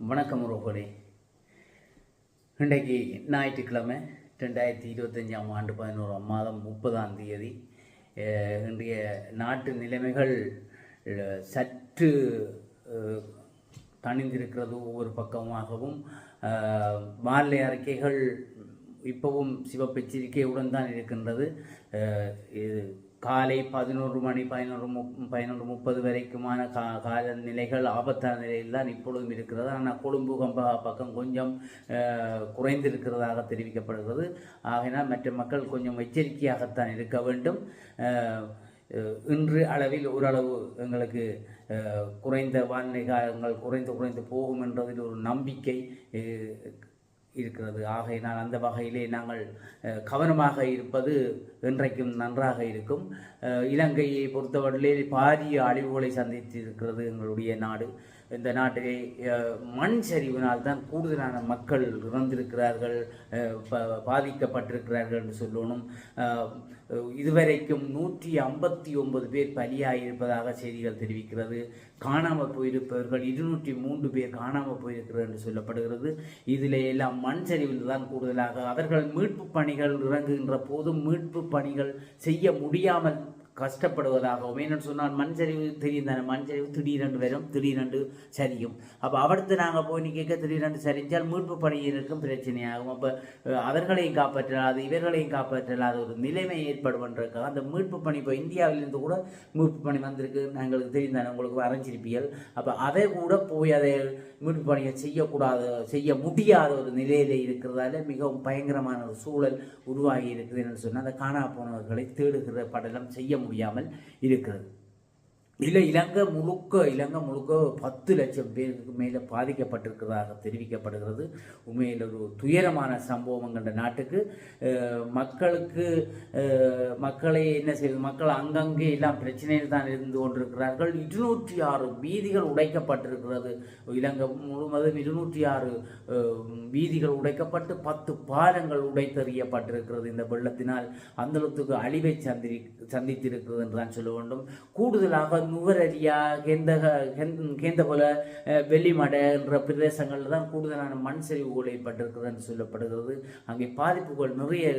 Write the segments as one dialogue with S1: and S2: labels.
S1: வணக்கம் உறவுகளே. இன்றைக்கு ஞாயிற்றுக்கிழமை 2025 ஆண்டு 11ஆம் மாதம் 30ஆம் தேதி. இன்றைய நாட்டு நிலைமைகள் சற்று தணிந்திருக்கிறது. ஒவ்வொரு பக்கமாகவும் வானிலை அறிக்கைகள் இப்பவும் சிவப்பெச்சரிக்கையுடன் தான் இருக்கின்றது. இது காலை 11 மணி 11:30 வரைக்குமான காலநிலைகள் ஆபத்தான நிலையில் தான் இப்பொழுதும் இருக்கிறது. ஆனால் கொழும்பு பக்கம் கொஞ்சம் குறைந்திருக்கிறதாக தெரிவிக்கப்படுகிறது. ஆகையினால் மற்ற மக்கள் கொஞ்சம் எச்சரிக்கையாகத்தான் இருக்க வேண்டும். இன்று அளவில் ஓரளவு எங்களுக்கு குறைந்த வானிலை காலங்கள் குறைந்து போகும் என்றதில் ஒரு நம்பிக்கை இருக்கிறது. ஆகையினால் அந்த வகையிலே நாங்கள் கவனமாக இருப்பது என்றைக்கும் நன்றாக இருக்கும். இலங்கையை பொறுத்தவரையிலே பாரிய அழிவுகளை சந்தித்திருக்கிறது எங்களுடைய நாடு. இந்த நாட்டிலே மண் சரிவினால் தான் கூடுதலான மக்கள் இறந்திருக்கிறார்கள், பாதிக்கப்பட்டிருக்கிறார்கள் என்று சொல்லணும். இதுவரைக்கும் 159 பேர் பலியாகியிருப்பதாக செய்திகள் தெரிவிக்கிறது. காணாமல் போயிருப்பவர்கள் 203 பேர் காணாமல் போயிருக்கிறது என்று சொல்லப்படுகிறது. இதில் எல்லாம் மண் சரிவில் தான் கூடுதலாக அவர்கள் மீட்பு பணிகள் இறங்குகின்ற போதும் மீட்பு பணிகள் செய்ய முடியாமல் கஷ்டப்படுவதாகவும். ஏன்னு சொன்னால் மண் சரிவு தெரியும் தானே, மண் சரிவு திடீரென்று வரும், திடீரென்று சரியும். அப்போ அவர்த்து நாங்கள் போய் கேட்க திடீரென்று சரிஞ்சால் மீட்பு பணியினருக்கும் பிரச்சனையாகும். அப்போ அவர்களையும் காப்பாற்றலாது இவர்களையும் காப்பாற்றலாத ஒரு நிலைமை ஏற்படுவதற்காக அந்த மீட்பு பணி இப்போ இந்தியாவிலிருந்து கூட மீட்பு பணி வந்திருக்கு, எங்களுக்கு தெரியும் தானே, உங்களுக்கு அரைஞ்சிருப்பியல். அப்போ அதை கூட போய் அதை மீட்பு பணியை செய்ய முடியாத ஒரு நிலையிலே இருக்கிறதால மிகவும் பயங்கரமான ஒரு சூழல் உருவாகி இருக்குது என்று சொன்னால் அந்த காணா போனவர்களை தேடுகிற படலம் செய்ய முடியாமல் இருக்கிறது. இலங்கை முழுக்க 10 லட்சம் பேருக்கு மேலே பாதிக்கப்பட்டிருக்கிறதாக தெரிவிக்கப்படுகிறது. உண்மையில் ஒரு துயரமான சம்பவம் கண்ட நாட்டுக்கு மக்களை என்ன செய்வது, மக்கள் அங்கங்கே எல்லாம் பிரச்சனையில் தான் இருந்து கொண்டிருக்கிறார்கள். 206 வீதிகள் உடைக்கப்பட்டிருக்கிறது. இலங்கை முழுவதும் 206 வீதிகள் உடைக்கப்பட்டு 10 பாலங்கள் உடைத்தெறியப்பட்டிருக்கிறது. இந்த வெள்ளத்தினால் அந்தளத்துக்கு அழிவை சந்தித்திருக்கிறது என்று தான் சொல்ல வேண்டும். கூடுதலாக நுவரலியா கேந்தபோல வெள்ளிமடை என்ற பிரதேசங்களில் தான் கூடுதலான மண் சரிவுகள் ஏற்பட்டிருக்கிறது என்று சொல்லப்படுகிறது. அங்கே பாதிப்புகள் நிறைய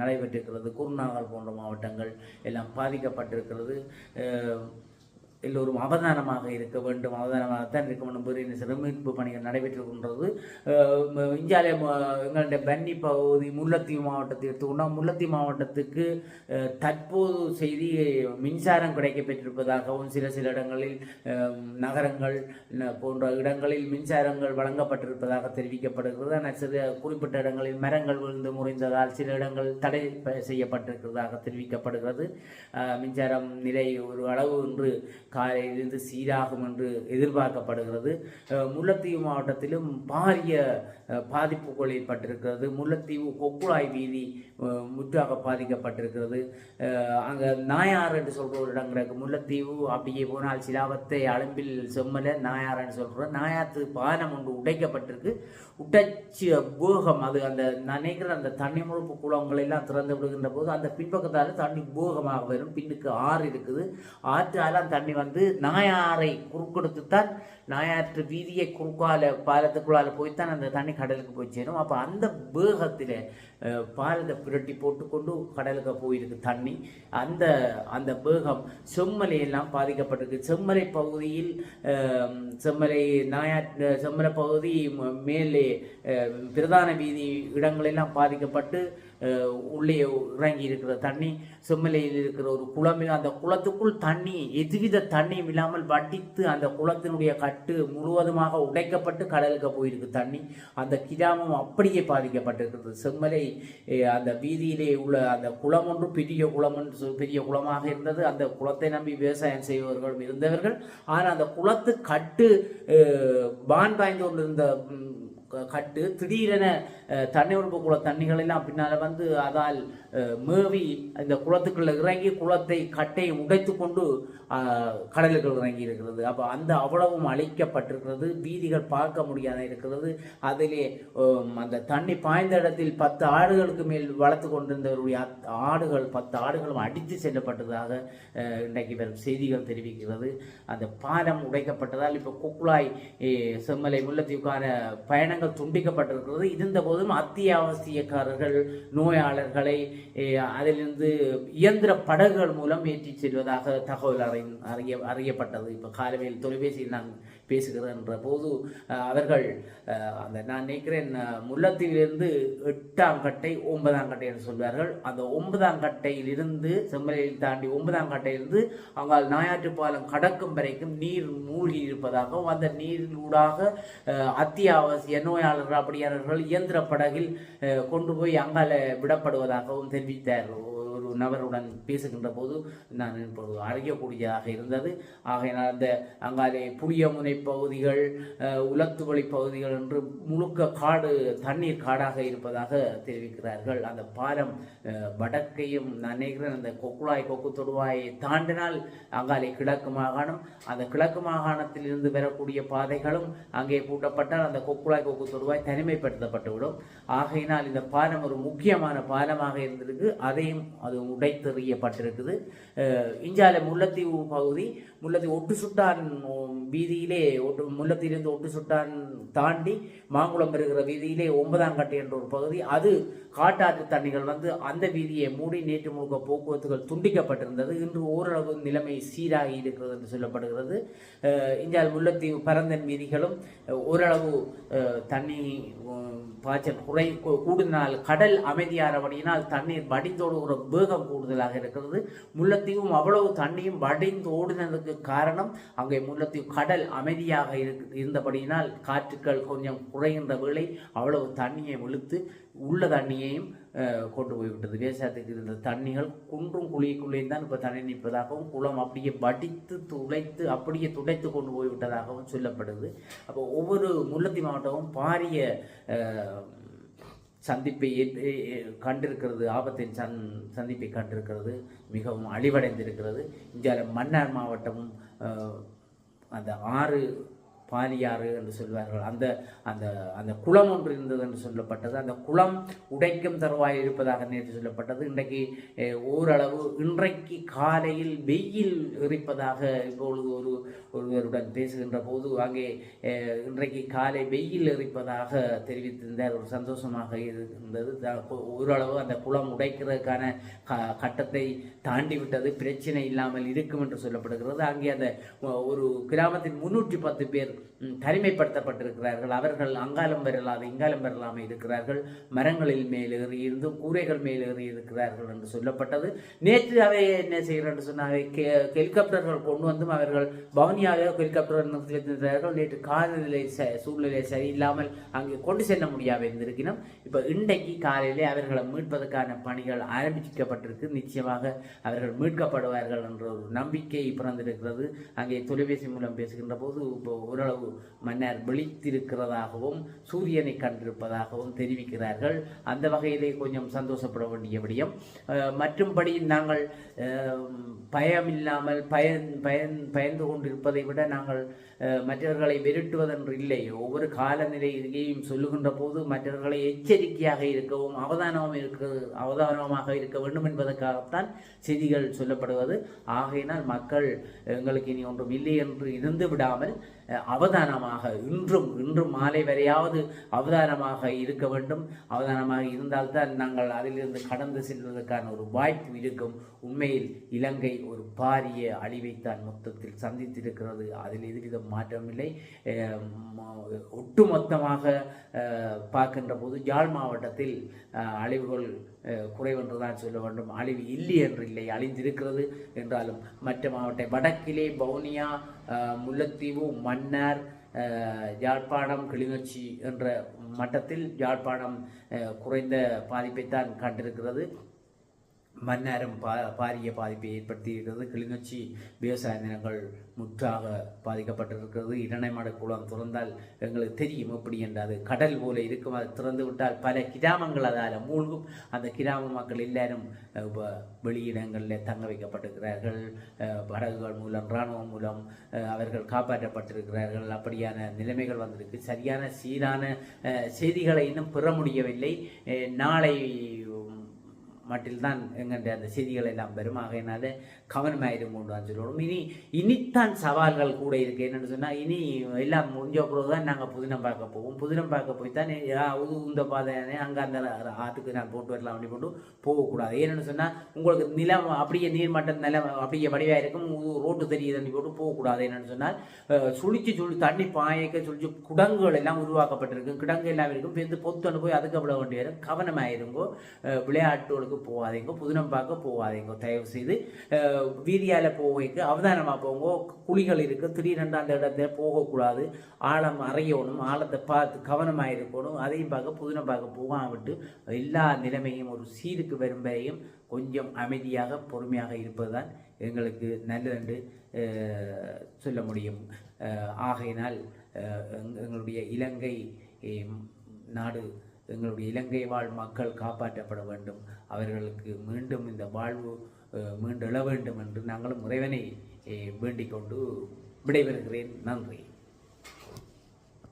S1: நடைபெற்றிருக்கிறது. குருநாகல் போன்ற மாவட்டங்கள் எல்லாம் பாதிக்கப்பட்டிருக்கிறது. எல்லோரும் அவதானமாக இருக்க வேண்டும், அவதானமாகத்தான் இருக்க வேண்டும். பெரிய மீட்பு பணிகள் நடைபெற்றுகின்றது. இந்தியாவிலே எங்களுடைய பன்னி பகுதி முல்லைத்தீவு மாவட்டத்தை எடுத்துக்கொண்டால் முல்லைத்தீவு மாவட்டத்துக்கு தற்போது செய்தி மின்சாரம் கிடைக்கப்பெற்றிருப்பதாகவும் சில இடங்களில் நகரங்கள் போன்ற இடங்களில் மின்சாரங்கள் வழங்கப்பட்டிருப்பதாக தெரிவிக்கப்படுகிறது. ஆனால் சில குறிப்பிட்ட இடங்களில் மரங்கள் விழுந்து முறிந்ததால் சில இடங்கள் தடை செய்யப்பட்டிருக்கிறதாக தெரிவிக்கப்படுகிறது. மின்சாரம் நிலை ஒரு அளவு என்று காலையிலிருந்து சீராகும் என்று எதிர்பார்க்கப்படுகிறது. முல்லைத்தீவு மாவட்டத்திலும் பாரிய பாதிப்புகள் ஏற்பட்டிருக்கிறது. முல்லைத்தீவு கொக்குழாய் வீதி முற்றாக பாதிக்கப்பட்டிருக்கிறது. அங்கே நாயாறு என்று சொல்கிற ஒரு இடம் கிடக்கு. முல்லைத்தீவு அப்படியே போனால் சிலாவத்தை அளம்பில் செம்மலை நாயாறுன்னு சொல்கிறோம். நாயாத்து பாலம் ஒன்று உடைக்கப்பட்டிருக்கு. உடைச்சி போகம் அது அந்த நினைக்கிற அந்த தண்ணி முழுப்பு குளங்களெல்லாம் திறந்து விடுகின்ற போது அந்த பின்பக்கத்தால் தண்ணி போகமாக வரும். பின்னுக்கு ஆறு இருக்குது. ஆற்றாலாம் தண்ணி வந்து நாயாறை குறுக்கெடுத்துத்தான் நாயாற்று வீதியை குறுக்கால பாலத்துக்குள்ளால் போய்த்தான் அந்த தண்ணி கடலுக்கு போய் சேரும். அப்போ அந்த வேகத்தில் பாலத்தை புரட்டி போட்டுக்கொண்டு கடலுக்கு போயிருக்கு தண்ணி. அந்த வேகம் செம்மலையெல்லாம் பாதிக்கப்பட்டிருக்கு. செம்மலை பகுதியில் செம்மலை பகுதி மேலே பிரதான வீதி இடங்களெல்லாம் பாதிக்கப்பட்டு உள்ளே இறங்கி இருக்கிற தண்ணி. செம்மலையில் இருக்கிற ஒரு குளமில் அந்த குளத்துக்குள் தண்ணி எதுவித தண்ணியும் இல்லாமல் வட்டித்து அந்த குளத்தினுடைய கட்டு முழுவதுமாக உடைக்கப்பட்டு கடலுக்கு போயிருக்கு தண்ணி. அந்த கிராமம் அப்படியே பாதிக்கப்பட்டிருக்கிறது. செம்மலை அந்த வீதியிலே உள்ள அந்த குளம் ஒன்று பெரிய குளமாக இருந்தது. அந்த குளத்தை நம்பி விவசாயம் செய்பவர்களும் இருந்தவர்கள். ஆனால் அந்த குளத்து கட்டு பான் பாய்ந்து கொண்டிருந்த கட்டு திடீரென தண்ணீர் குள தண்ணிகள் எல்லாம் பின்னால் வந்து அதால் மேவி இந்த குளத்துக்குள்ள இறங்கி குளத்தை கட்டை உடைத்து கொண்டு கடலுக்குள் இறங்கி இருக்கிறது. அப்போ அந்த அவ்வளவும் அழிக்கப்பட்டிருக்கிறது. வீதிகள் பார்க்க முடியாத இருக்கிறது. அதிலே அந்த தண்ணி பாய்ந்த இடத்தில் 10 ஆடுகளுக்கு மேல் வளர்த்து கொண்டிருந்தவருடைய ஆடுகள் 10 ஆடுகளும் அடித்து செல்லப்பட்டதாக இன்றைக்கு வரும் செய்திகள் தெரிவிக்கிறது. அந்த பாலம் உடைக்கப்பட்டதால் இப்போ குக்குளாய் செம்மலை முல்லைத்தீவுக்கான பயணங்கள் துண்டிக்கப்பட்டிருக்கிறது. இருந்த போதும் அத்தியாவசியக்காரர்கள் நோயாளர்களை அதிலிருந்து இயந்திர படகுகள் மூலம் ஏற்றி செல்வதாக தகவல் அறியப்பட்டது. இப்போ காலவேல் தொலைபேசியில் நான் பேசுகிறேன்ற போது அவர்கள் அந்த நான் நினைக்கிறேன் முல்லைத்தீவிலிருந்து 8ஆம் கட்டை 9ஆம் கட்டை என்று சொல்வார்கள். அந்த 9ஆம் கட்டையிலிருந்து செம்மலையில் தாண்டி 9ஆம் கட்டையிலிருந்து அங்கால் நாயாற்று பாலம் கடக்கும் வரைக்கும் நீர் மூழ்கி இருப்பதாகவும் அந்த நீரிலூடாக அத்தியாவசிய நோயாளர்கள் அப்படியாளர்கள் இயந்திர படகில் கொண்டு போய் அங்கால விடப்படுவதாகவும் தெரிவித்தார்கள். ஒரு நபருடன் பேசுகின்ற போது நான் இப்போது அறியக்கூடியதாக இருந்தது. ஆகையினால் அந்த அங்காலே புளியமுனை பகுதிகள் உலத்துவழி பகுதிகள் என்று முழுக்க காடு தண்ணீர் காடாக இருப்பதாக தெரிவிக்கிறார்கள். அந்த பாலம் வடக்கையும் நான் நினைக்கிறேன் அந்த கொக்கு தொடுவாயை தாண்டினால் அங்காலே கிழக்கு மாகாணம், அந்த கிழக்கு மாகாணத்தில் இருந்து வரக்கூடிய பாதைகளும் அங்கே பூட்டப்பட்டால் அந்த கொக்கு தொடுவாய் தனிமைப்படுத்தப்பட்டுவிடும். ஆகையினால் இந்த பாலம் ஒரு முக்கியமான பாலமாக இருந்திருக்கு. அதையும் அது உடைத்தெறியப்பட்டிருக்குது. இஞ்சால முல்லைத்தீவு பகுதி முல்லைத்தீவு ஒட்டு சுட்டான் வீதியிலே முல்லைத்தீவிலிருந்து ஒட்டு சுட்டான் தாண்டி மாங்குளம் வருகிற வீதியிலே 9ஆம் கட்டை என்ற ஒரு பகுதி, அது காட்டாற்று தண்ணிகள் வந்து அந்த வீதியை மூடி நேற்று முழுக்க போக்குவரத்துகள் துண்டிக்கப்பட்டிருந்தது. இன்று ஓரளவு நிலைமை சீராகி இருக்கிறது என்று சொல்லப்படுகிறது. இஞ்சால் முல்லைத்தீவு பரந்தன் வீதிகளும் ஓரளவு தண்ணி பாய்ச்சல் கூடுதலால் கடல் அமைதியானபடியினால் தண்ணீர் வடிந்தோடுகிற வேகம் கூடுதலாக இருக்கிறது. முல்லைத்தீவும் அவ்வளவு தண்ணியும் வடிந்து ஓடினதுக்கு காரணம் அங்கே முல்லைத்தீவு கடல் அமைதியாக இருந்தபடியினால் காற்றுக்கள் கொஞ்சம் குறைகின்ற வேளை அவ்வளவு தண்ணியை இழுத்து உள்ள தண்ணியையும் கொண்டு போய்விட்டது. விவசாயத்துக்கு இருந்த தண்ணிகள் குன்றும் குழிக்குள்ளேயும் தான் இப்போ தண்ணி நிற்பதாகவும் குளம் அப்படியே வடித்து துளைத்து அப்படியே துடைத்து கொண்டு போய்விட்டதாகவும் சொல்லப்படுது. அப்போ ஒவ்வொரு முல்லைத்தீவு மாவட்டமும் பாரிய சந்திப்பை கண்டிருக்கிறது, ஆபத்தின் சந்திப்பை கண்டிருக்கிறது, மிகவும் அழிவடைந்திருக்கிறது. இந்தியாவில் மன்னார் மாவட்டமும் அந்த 6 பாலியாறு என்று சொல்வார்கள். அந்த அந்த அந்த குளம் ஒன்று இருந்தது என்று சொல்லப்பட்டது. அந்த குளம் உடைக்கும் தருவாய் இருப்பதாக நேற்று சொல்லப்பட்டது. இன்றைக்கு ஓரளவு இன்றைக்கு காலையில் வெயில் எரிப்பதாக இப்பொழுது ஒருவருடன் பேசுகின்ற போது அங்கே இன்றைக்கு காலை வெயில் எரிப்பதாக தெரிவித்திருந்தார். ஒரு சந்தோஷமாக இருந்தது. ஓரளவு அந்த குளம் உடைக்கிறதுக்கான கட்டத்தை தாண்டிவிட்டது, பிரச்சனை இல்லாமல் இருக்கும் என்று சொல்லப்படுகிறது. அங்கே அந்த ஒரு கிராமத்தின் 310 பேர் தனிமைப்படுத்தப்பட்டிருக்கிறார்கள். அவர்கள் அங்காலம் வரலாது இங்காலம் வரலாமல் இருக்கிறார்கள். மரங்களில் மேலேறி இருந்தும் கூரைகள் மேலேறி இருக்கிறார்கள் என்று சொல்லப்பட்டது. நேற்று அவை என்ன செய்கிறார் என்று சொன்னால் ஹெலிகாப்டர்கள் கொண்டு வந்தும் அவர்கள் பவனியாக ஹெலிகாப்டர் நிறுத்தி வைத்திருக்கிறார்கள். நேற்று காலநிலை சூழ்நிலை சரியில்லாமல் அங்கே கொண்டு செல்ல முடியாமல் இருந்திருக்கணும். இப்போ இன்றைக்கு காலையிலே அவர்களை மீட்பதற்கான பணிகள் ஆரம்பிக்கப்பட்டிருக்கு. நிச்சயமாக அவர்கள் மீட்கப்படுவார்கள் என்ற ஒரு நம்பிக்கை பிறந்திருக்கிறது. அங்கே தொலைபேசி மூலம் பேசுகின்ற போது இப்போ ஓரளவு மன்னர் விழித்திருக்கிறதாகவும் சூரியனை கண்டிருப்பதாகவும் தெரிவிக்கிறார்கள். அந்த வகையிலே கொஞ்சம் சந்தோஷப்பட வேண்டிய விடயம். மற்றும்படி நாங்கள் பயமில்லாமல் பயந்து கொண்டிருப்பதை விட நாங்கள் மற்றவர்களை விரட்டுவதென்று இல்லை. ஒவ்வொரு காலநிலையையும் சொல்லுகின்ற போது மற்றவர்களை எச்சரிக்கையாக இருக்கவும் அவதானமாக இருக்க வேண்டும் என்பதற்காகத்தான் செய்திகள் சொல்லப்படுவது. ஆகையினால் மக்கள் எங்களுக்கு இனி ஒன்றும் இல்லை என்று இருந்து விடாமல் அவதானமாக இன்றும் மாலை வரையாவது அவதானமாக இருக்க வேண்டும். அவதானமாக இருந்தால்தான் நாங்கள் அதிலிருந்து கடந்து செல்வதற்கான ஒரு வாய்ப்பு இருக்கும். உண்மையில் இலங்கை ஒரு பாரிய அழிவைத்தான் மொத்தத்தில் சந்தித்திருக்கிறது. அதில் எதுவித மாற்றமில்லை. ஒட்டுமொத்தமாக பார்க்கின்ற போது யாழ் மாவட்டத்தில் அழிவுகள் குறைவென்றுதான் சொல்ல வேண்டும். அழிவு இல்லை என்று இல்லை, அழிந்திருக்கிறது என்றாலும் மற்ற மாவட்ட வடக்கிலே வவுனியா, முல்லைத்தீவு, மன்னார், யாழ்ப்பாணம், கிளிநொச்சி என்ற மட்டத்தில் யாழ்ப்பாணம் குறைந்த பாதிப்பைத்தான் கண்டிருக்கிறது. மன்னாரும் பாரிய பாதிப்பை ஏற்படுத்தியிருக்கிறது. கிளிநொச்சி விவசாய நிலங்கள் முற்றாக பாதிக்கப்பட்டிருக்கிறது. இரணைமடை குளம் திறந்தால் எங்களுக்கு தெரியும் எப்படி என்றது கடல் போல இருக்கும். அதை திறந்து விட்டால் பல கிராமங்கள் அதால் மூழ்கும். அந்த கிராம மக்கள் எல்லாரும் வெளியிடங்களில் தங்க வைக்கப்பட்டிருக்கிறார்கள். படகுகள் மூலம் இராணுவம் மூலம் அவர்கள் காப்பாற்றப்பட்டிருக்கிறார்கள். அப்படியான நிலைமைகள் வந்திருக்கு. சரியான சீரான செய்திகளை இன்னும் பெற முடியவில்லை. நாளை மட்டில்தான் எங்கள்ட அந்த செய்திகள் எல்லாம் பெரும். ஆகையினால கவனமாயிரும் கொண்டு தான் சொல்லணும். இனித்தான் சவால்கள் கூட இருக்குது. என்னென்னு சொன்னால் இனி எல்லாம் முடிஞ்ச பிறகு தான் நாங்கள் புதினம் பார்க்க போவோம். புதினம் பார்க்க போய் தான் இந்த பாதையானே அங்கே அந்த ஆற்றுக்கு நான் போட்டு வரலாம் அப்படி போட்டு போகக்கூடாது. ஏன்னு சொன்னால் உங்களுக்கு நிலம் அப்படியே நீர்மட்டம் நிலம் அப்படியே வடிவாக இருக்கும். ரோட்டு தெரியுது போட்டு போகக்கூடாது. என்னென்னு சொன்னால் சுழிச்சு தண்ணி பாயக்க சுழிச்சு குடங்குகள் எல்லாம் உருவாக்கப்பட்டிருக்கு. கிடங்கு எல்லாம் இருக்கும். பேருந்து பொத்துன்னு போய் அதுக்கு விட வேண்டி வரும். கவனமாயிருங்கோ. விளையாட்டுகளுக்கு போகாதீங்க. புதினம் பார்க்க போகாதீங்க. தயவு செய்து வீதியால் போகைக்கு அவதானமாக போங்க. குழிகள் இருக்குது. திடீரென்று அந்த இடத்துல போகக்கூடாது. ஆழம் அறையணும். ஆழத்தை பார்த்து கவனமாக இருக்கணும். அதையும் பார்க்க புதினம் பார்க்க போகாம விட்டு எல்லா நிலைமையும் ஒரு சீருக்கு வரும் வரையும் கொஞ்சம் அமைதியாக பொறுமையாக இருப்பது தான் எங்களுக்கு நல்லதென்று சொல்ல முடியும். ஆகையினால் எங்களுடைய இலங்கை நாடு, எங்களுடைய இலங்கை வாழ் மக்கள் காப்பாற்றப்பட வேண்டும். அவர்களுக்கு மீண்டும் இந்த வாழ்வு மீண்டெழ வேண்டும் என்று நாங்களும் இறைவனை வேண்டிக் கொண்டு விடைபெறுகிறேன். நன்றி.